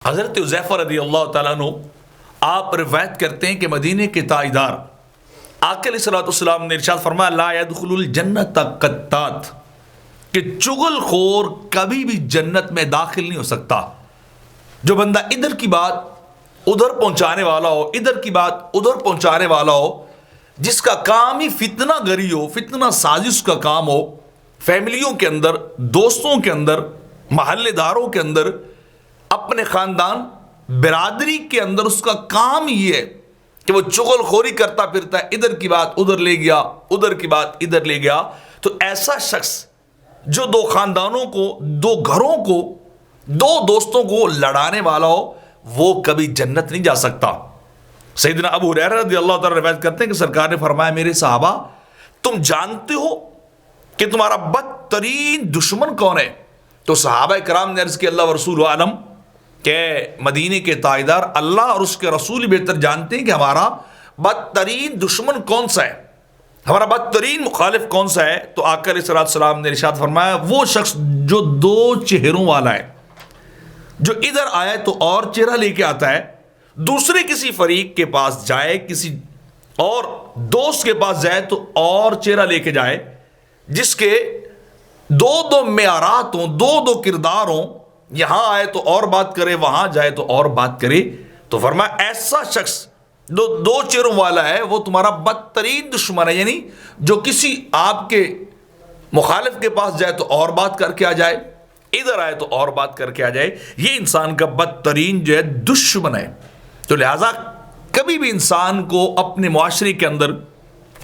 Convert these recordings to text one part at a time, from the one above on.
حضرت حذیفہ رضی اللہ تعالیٰ عنہ آپ روایت کرتے ہیں کہ مدینے کے تاجدار آقا علیہ السلام نے ارشاد فرمایا لا يدخل الجنت قطات، کہ چغل خور کبھی بھی جنت میں داخل نہیں ہو سکتا۔ جو بندہ ادھر کی بات ادھر پہنچانے والا ہو، ادھر کی بات ادھر پہنچانے والا ہو، جس کا کام ہی فتنہ گری ہو، فتنہ سازش کا کام ہو، فیملیوں کے اندر، دوستوں کے اندر، محلے داروں کے اندر، اپنے خاندان برادری کے اندر اس کا کام یہ ہے کہ وہ چغل خوری کرتا پھرتا ہے، ادھر کی بات ادھر لے گیا، ادھر کی بات ادھر لے گیا، تو ایسا شخص جو دو خاندانوں کو، دو گھروں کو، دو دوستوں کو لڑانے والا ہو، وہ کبھی جنت نہیں جا سکتا۔ سیدنا ابو ہریرہ رضی اللہ تعالیٰ روایت کرتے ہیں کہ سرکار نے فرمایا میرے صحابہ تم جانتے ہو کہ تمہارا بدترین دشمن کون ہے؟ تو صحابہ کرام نے عرض کیا اللہ و رسول عالم، کہ مدینے کے تاجدار اللہ اور اس کے رسول بہتر جانتے ہیں کہ ہمارا بدترین دشمن کون سا ہے، ہمارا بدترین مخالف کون سا ہے؟ تو آقا علیہ السلام نے ارشاد فرمایا وہ شخص جو دو چہروں والا ہے، جو ادھر آئے تو اور چہرہ لے کے آتا ہے، دوسرے کسی فریق کے پاس جائے، کسی اور دوست کے پاس جائے تو اور چہرہ لے کے جائے، جس کے دو دو معیارات ہوں، دو دو کردار ہوں، یہاں آئے تو اور بات کرے، وہاں جائے تو اور بات کرے۔ تو فرمایا ایسا شخص جو دو چہروں والا ہے وہ تمہارا بدترین دشمن ہے، یعنی جو کسی آپ کے مخالف کے پاس جائے تو اور بات کر کے آ جائے، ادھر آئے تو اور بات کر کے آ جائے، یہ انسان کا بدترین جو ہے دشمن ہے۔ تو لہٰذا کبھی بھی انسان کو اپنے معاشرے کے اندر،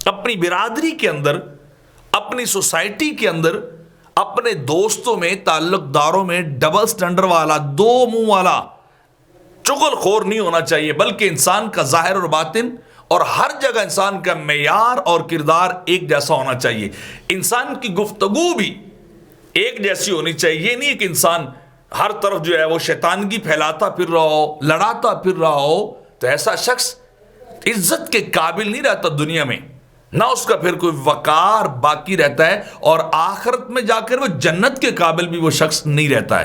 اپنی برادری کے اندر، اپنی سوسائٹی کے اندر، اپنے دوستوں میں، تعلق داروں میں ڈبل سٹینڈر والا، دو منہ والا، چغل خور نہیں ہونا چاہیے، بلکہ انسان کا ظاہر اور باطن اور ہر جگہ انسان کا معیار اور کردار ایک جیسا ہونا چاہیے۔ انسان کی گفتگو بھی ایک جیسی ہونی چاہیے، یہ نہیں کہ انسان ہر طرف جو ہے وہ شیطانگی پھیلاتا پھر رہا ہو، لڑاتا پھر رہا ہو، تو ایسا شخص عزت کے قابل نہیں رہتا دنیا میں، نہ اس کا پھر کوئی وقار باقی رہتا ہے، اور آخرت میں جا کر وہ جنت کے قابل بھی وہ شخص نہیں رہتا ہے۔